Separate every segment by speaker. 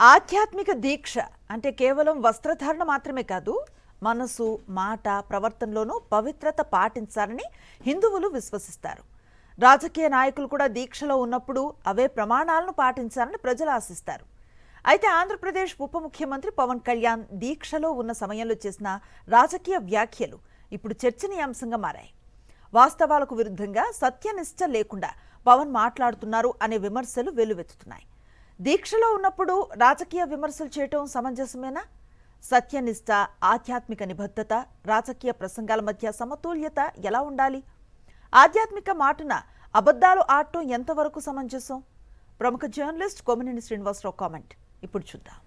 Speaker 1: ఆధ్యాత్మిక దీక్ష అంటే కేవలం వస్త్రధారణ మాత్రమే కాదు, మనసు, మాట, ప్రవర్తనలోనూ పవిత్రత పాటించాలని హిందువులు విశ్వసిస్తారు. రాజకీయ నాయకులు కూడా దీక్షలో ఉన్నప్పుడు అవే ప్రమాణాలను పాటించాలని ప్రజలు ఆశిస్తారు. అయితే ఆంధ్రప్రదేశ్ ఉప ముఖ్యమంత్రి పవన్ కళ్యాణ్ దీక్షలో ఉన్న సమయంలో చేసిన రాజకీయ వ్యాఖ్యలు ఇప్పుడు చర్చనీయాంశంగా మారాయి. వాస్తవాలకు విరుద్ధంగా సత్యనిష్ట లేకుండా పవన్ మాట్లాడుతున్నారు అనే విమర్శలు వెల్లువెత్తుతున్నాయి. దీక్షలో ఉన్నప్పుడు రాజకీయ విమర్శలు చేయటం సమంజసమేనా? సత్యనిష్ట, ఆధ్యాత్మిక నిబద్ధత, రాజకీయ ప్రసంగాల మధ్య సమతుల్యత ఎలా ఉండాలి? ఆధ్యాత్మిక మాటన అబద్ధాలు ఆడటం ఎంతవరకు సమంజసం? ప్రముఖ జర్నలిస్ట్ కొమ్మినేని శ్రీనివాసరావు కామెంట్ ఇప్పుడు చూద్దాం.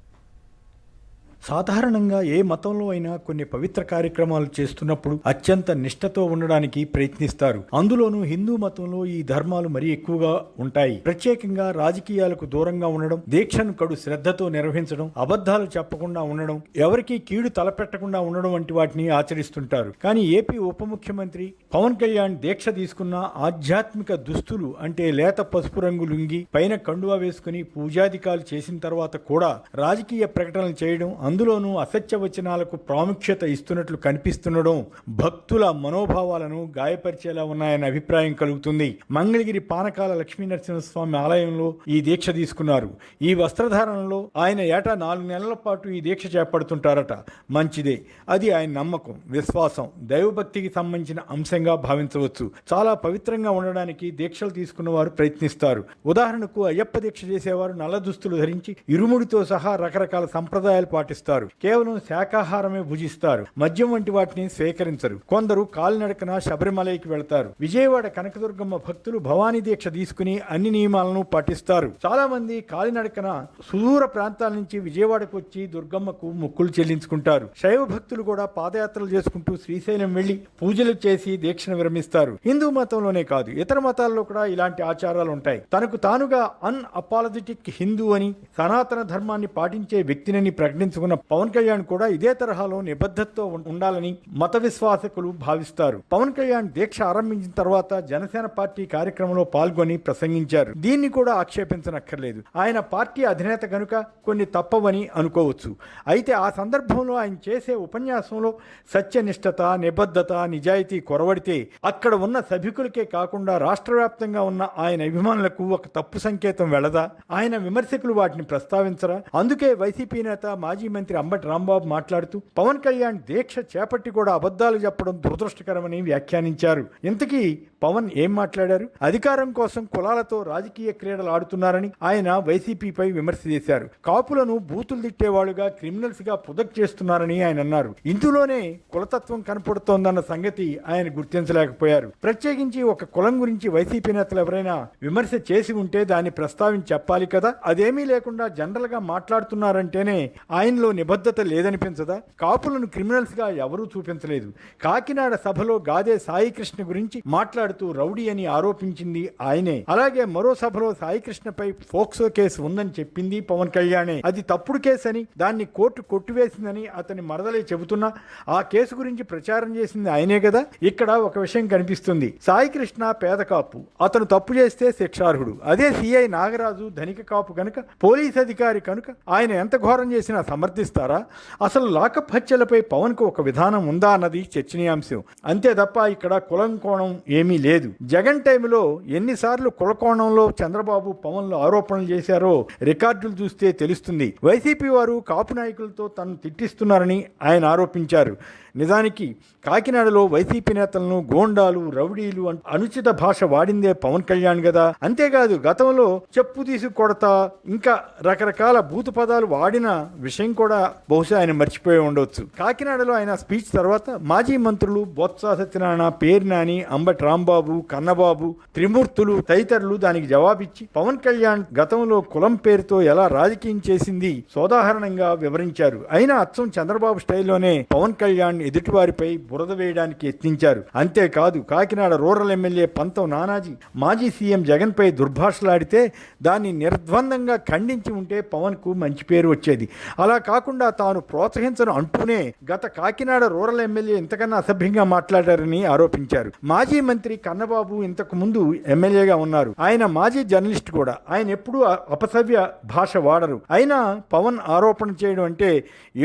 Speaker 2: సాధారణంగా ఏ మతంలో అయినా కొన్ని పవిత్ర కార్యక్రమాలు చేస్తున్నప్పుడు అత్యంత నిష్ఠతో ఉండడానికి ప్రయత్నిస్తారు. అందులోనూ హిందూ మతంలో ఈ ధర్మాలు మరీ ఎక్కువగా ఉంటాయి. ప్రత్యేకంగా రాజకీయాలకు దూరంగా ఉండడం, దీక్షను కడు శ్రద్ధతో నిర్వహించడం, అబద్ధాలు చెప్పకుండా ఉండడం, ఎవరికీ కీడు తలపెట్టకుండా ఉండడం వంటి వాటిని ఆచరిస్తుంటారు. కానీ ఏపీ ఉప ముఖ్యమంత్రి పవన్ కళ్యాణ్ దీక్ష తీసుకున్న ఆధ్యాత్మిక దుస్తులు అంటే లేత పసుపు రంగు లుంగి, పైన కండువా వేసుకుని పూజాధికాలు చేసిన తర్వాత కూడా రాజకీయ ప్రకటనలు చేయడం, అందులోనూ అసత్య వచనాలకు ప్రాముఖ్యత ఇస్తున్నట్లు కనిపిస్తుండడం భక్తుల మనోభావాలను గాయపరిచేలా ఉన్నాయన్న అభిప్రాయం కలుగుతుంది. మంగళగిరి పానకాల లక్ష్మీనరసింహస్వామి ఆలయంలో ఈ దీక్ష తీసుకున్నారు. ఈ వస్త్రధారణలో ఆయన ఏటా 4 నెలల పాటు ఈ దీక్ష చేపడుతుంటారట. మంచిదే, అది ఆయన నమ్మకం, విశ్వాసం, దైవభక్తికి సంబంధించిన అంశంగా భావించవచ్చు. చాలా పవిత్రంగా ఉండడానికి దీక్షలు తీసుకున్న వారు ప్రయత్నిస్తారు. ఉదాహరణకు అయ్యప్ప దీక్ష చేసేవారు నల్ల దుస్తులు ధరించి ఇరుముడితో సహా రకరకాల సంప్రదాయాలు పాటిస్తారు. కేవలం శాకాహారమే భుజిస్తారు. మద్యం వంటి వాటిని స్వీకరించరు. కొందరు కాలినడకన శబరిమలైకి వెళతారు. విజయవాడ కనకదుర్గమ్మ భక్తులు భవానీ దీక్ష తీసుకుని అన్ని నియమాలను పాటిస్తారు. చాలా మంది కాలినడకన సుదూర ప్రాంతాల నుంచి విజయవాడకు వచ్చి దుర్గమ్మకు మొక్కులు చెల్లించుకుంటారు. శైవ భక్తులు కూడా పాదయాత్రలు చేసుకుంటూ శ్రీశైలం వెళ్లి పూజలు చేసి దీక్షను విరమిస్తారు. హిందూ మతంలోనే కాదు, ఇతర మతాల్లో కూడా ఇలాంటి ఆచారాలు ఉంటాయి. తనకు తానుగా అన్అపాలజెటిక్ హిందూ అని, సనాతన ధర్మాన్ని పాటించే వ్యక్తిని ప్రకటించుకున్న పవన్ కళ్యాణ్ కూడా ఇదే తరహాలో నిబద్ధతతో ఉండాలని మత విశ్వాసకులు భావిస్తారు. పవన్ కళ్యాణ్ దీక్ష ఆరంభించిన తర్వాత జనసేన పార్టీ కార్యక్రమంలో పాల్గొని ప్రసంగించారు. దీన్ని కూడా ఆక్షేపించనక్కర్లేదు. ఆయన పార్టీ అధినేత కనుక కొన్ని తప్పవని అనుకోవచ్చు. అయితే ఆ సందర్భంలో ఆయన చేసే ఉపన్యాసంలో సత్యనిష్టత, నిబద్ధత, నిజాయితీ కొరవడితే అక్కడ ఉన్న సభికులకే కాకుండా రాష్ట్ర వ్యాప్తంగా ఉన్న ఆయన అభిమానులకు ఒక తప్పు సంకేతం వెళదా? ఆయన విమర్శకులు వాటిని ప్రస్తావించరా? అందుకే వైసీపీ నేత మాజీ మంత్రి అంబటి రాంబాబు మాట్లాడుతూ పవన్ కళ్యాణ్ దీక్ష చేపట్టి కూడా అబద్ధాలు చెప్పడం దురదృష్టకరమని వ్యాఖ్యానించారు. ఇంతకీ పవన్ ఏం మాట్లాడారు? అధికారం కోసం కులాలతో రాజకీయ క్రీడలు ఆడుతున్నారని ఆయన వైసీపీపై విమర్శ చేశారు. కాపులను బూతులు తిట్టేవాళ్లుగా, క్రిమినల్స్ గా ప్రొజెక్ట్ చేస్తున్నారని ఆయన అన్నారు. ఇందులోనే కులతత్వం కనపడుతోందన్న సంగతి ఆయన గుర్తించలేకపోయారు. ప్రత్యేకించి ఒక కులం గురించి వైసీపీ నేతలు ఎవరైనా విమర్శ చేసి ఉంటే దాన్ని ప్రస్తావించి చెప్పాలి కదా. అదేమీ లేకుండా జనరల్ గా మాట్లాడుతున్నారంటేనే ఆయనలో నిబద్ధత లేదనిపించదా? కాపులను క్రిమినల్స్ గా ఎవరూ చూపించలేదు. కాకినాడ సభలో గాదే సాయికృష్ణ గురించి మాట్లాడుతూ రౌడీ అని ఆరోపించింది ఆయనే. అలాగే మరో సభలో సాయికృష్ణపై ఫోక్సో కేసు ఉందని చెప్పింది పవన్ కళ్యాణే. అది తప్పుడు కేసు అని, దాన్ని కోర్టు కొట్టివేసిందని అతని మరదలే చెబుతున్నా ఆ కేసు గురించి ప్రచారం చేసింది ఆయనే కదా. ఇక్కడ ఒక విషయం కనిపిస్తుంది. సాయికృష్ణ పేద కాపు, అతను తప్పు చేస్తే శిక్షార్హుడు. అదే సిఐ నాగరాజు ధనిక కాపు కనుక, పోలీస్ అధికారి కనుక ఆయన ఎంత ఘోరం చేసినా సమర్థిస్తారా? అసలు లాకప్ హత్యలపై పవన్ కు ఒక విధానం ఉందా అన్నది చర్చనీయాంశం. అంతే తప్ప ఇక్కడ కులం కోణం ఏమీ లేదు. జగన్ టైంలో ఎన్నిసార్లు కుల కోణంలో చంద్రబాబు పవన్లు ఆరోపణలు చేశారో రికార్డులు చూస్తే తెలుస్తుంది. వైసీపీ వారు కాపు నాయకులతో తనను తిట్టిస్తున్నారని ఆయన ఆరోపించారు. నిజానికి కాకినాడలో వైసీపీ నేతలను గోండాలు, రౌడీలు అనుచిత భాష వాడిందే పవన్ కళ్యాణ్ కదా. అంతేకాదు గతంలో చెప్పు తీసి కొడతా ఇంకా రకరకాల బూతు పదాలు వాడిన విషయం కూడా బహుశా ఆయన మర్చిపోయి ఉండవచ్చు. కాకినాడలో ఆయన స్పీచ్ తర్వాత మాజీ మంత్రులు బొత్స సత్యనారాయణ, పేర్నాని, అంబటి రాంబాబు, కన్నబాబు, త్రిమూర్తులు తదితరులు దానికి జవాబిచ్చి పవన్ కళ్యాణ్ గతంలో కులం పేరుతో ఎలా రాజకీయం చేసింది సోదాహరణంగా వివరించారు. అయినా అచ్చం చంద్రబాబు స్టైల్లోనే పవన్ కళ్యాణ్ ఎదుటివారిపై బురద వేయడానికి యత్నించారు. అంతేకాదు కాకినాడ రూరల్ ఎమ్మెల్యే పంతం నానాజీ మాజీ సీఎం జగన్ పై దుర్భాషలాడితే దాన్ని నిర్ద్వందంగా ఖండించి ఉంటే పవన్ కు మంచి పేరు వచ్చేది. అలా కాకుండా తాను ప్రోత్సహించను అంటూనే గత కాకినాడ రూరల్ ఎమ్మెల్యే ఇంతకన్నా అసభ్యంగా మాట్లాడారని ఆరోపించారు. మాజీ మంత్రి కన్నబాబు ఇంతకు ముందు ఎమ్మెల్యేగా ఉన్నారు. ఆయన మాజీ జర్నలిస్ట్ కూడా. ఆయన ఎప్పుడూ అపసవ్య భాష వాడరు. అయినా పవన్ ఆరోపణ చేయడం అంటే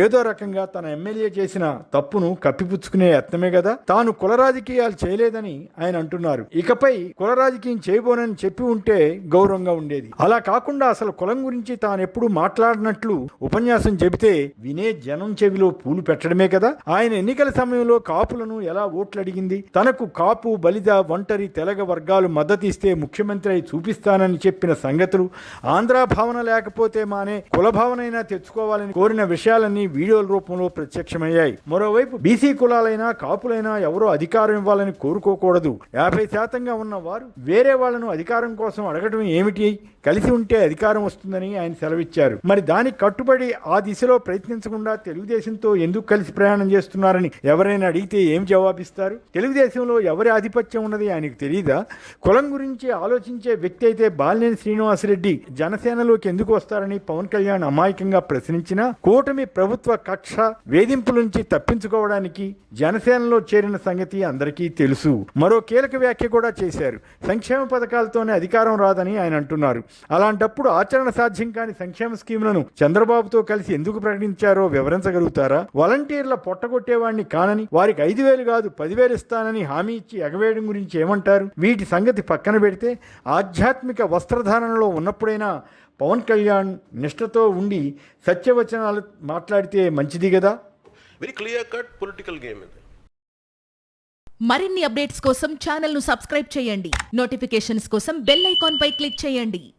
Speaker 2: ఏదో రకంగా తన ఎమ్మెల్యే చేసిన తప్పును కప్పిపుచ్చుకునే యత్నమే కదా. తాను కుల రాజకీయాలు చేయలేదని ఆయన అంటున్నారు. ఇకపై కుల రాజకీయం చేయబోనని చెప్పి ఉంటే గౌరవంగా ఉండేది. అలా కాకుండా అసలు కులం గురించి తాను ఎప్పుడు మాట్లాడినట్లు ఉపన్యాసం చెబితే వినే జనం చెవిలో పూలు పెట్టడమే కదా. ఆయన ఎన్నికల సమయంలో కాపులను ఎలా ఓట్లు అడిగింది. తనకు కాపు, బలిద, ఒంటరి, తెలగ వర్గాలు మద్దతు ఇస్తే ముఖ్యమంత్రి అయి చూపిస్తానని చెప్పిన సంగతులు, ఆంధ్ర భావన లేకపోతే మానే కుల భావనైనా తెచ్చుకోవాలని కోరిన విషయాలన్నీ వీడియోల రూపంలో ప్రత్యక్షమయ్యాయి. మరోవైపు బీసీ కులాలైనా కాపులైనా ఎవరో అధికారం ఇవ్వాలని కోరుకోకూడదు. 50% ఉన్న వారు వేరే వాళ్లను అధికారం కోసం అడగడం ఏమిటి? కలిసి ఉంటే అధికారం వస్తుందని ఆయన సెలవిచ్చారు. మరి దానికి కట్టుబడి ఆ దిశలో ప్రయత్నించకుండా తెలుగుదేశంతో ఎందుకు కలిసి ప్రయాణం చేస్తున్నారని ఎవరైనా అడిగితే ఏం జవాబిస్తారు? తెలుగుదేశంలో ఎవరి ఆధిపత్యం ఉన్నది ఆయనకు తెలియదా? కులం గురించి ఆలోచించే వ్యక్తి అయితే బాలినేని శ్రీనివాసరెడ్డి జనసేనలోకి ఎందుకు వస్తారని పవన్ కళ్యాణ్ అమాయకంగా ప్రశ్నించినా కూటమి ప్రభుత్వ కక్ష వేధింపుల నుంచి తప్పించుకోవడానికి జనసేనలో చేరిన సంగతి అందరికీ తెలుసు. మరో కీలక వ్యాఖ్య కూడా చేశారు. సంక్షేమ పథకాలతోనే అధికారం రాదని ఆయన అంటున్నారు. అలాంటప్పుడు ఆచరణ సాధ్యం కాని సంక్షేమ స్కీములను చంద్రబాబుతో కలిసి ఎందుకు ప్రకటించారో వివరించగలుగుతారా? వాలంటీర్ల పొట్టగొట్టేవాడిని కానని, వారికి 5,000 కాదు 10,000 ఇస్తానని హామీ ఇచ్చి ఎగవేయడం గురించి ఏమంటారు? వీటి సంగతి పక్కన పెడితే ఆధ్యాత్మిక వస్త్రధారణలో ఉన్నప్పుడైనా పవన్ కళ్యాణ్ నిష్ఠతో ఉండి సత్యవచనాలు మాట్లాడితే మంచిది కదా.
Speaker 3: Very clear cut political game ఇది.
Speaker 4: మరిన్ని అప్డేట్స్ కోసం ఛానల్ ను సబ్స్క్రైబ్ చేయండి. నోటిఫికేషన్స్ కోసం బెల్ ఐకాన్ పై క్లిక్ చేయండి.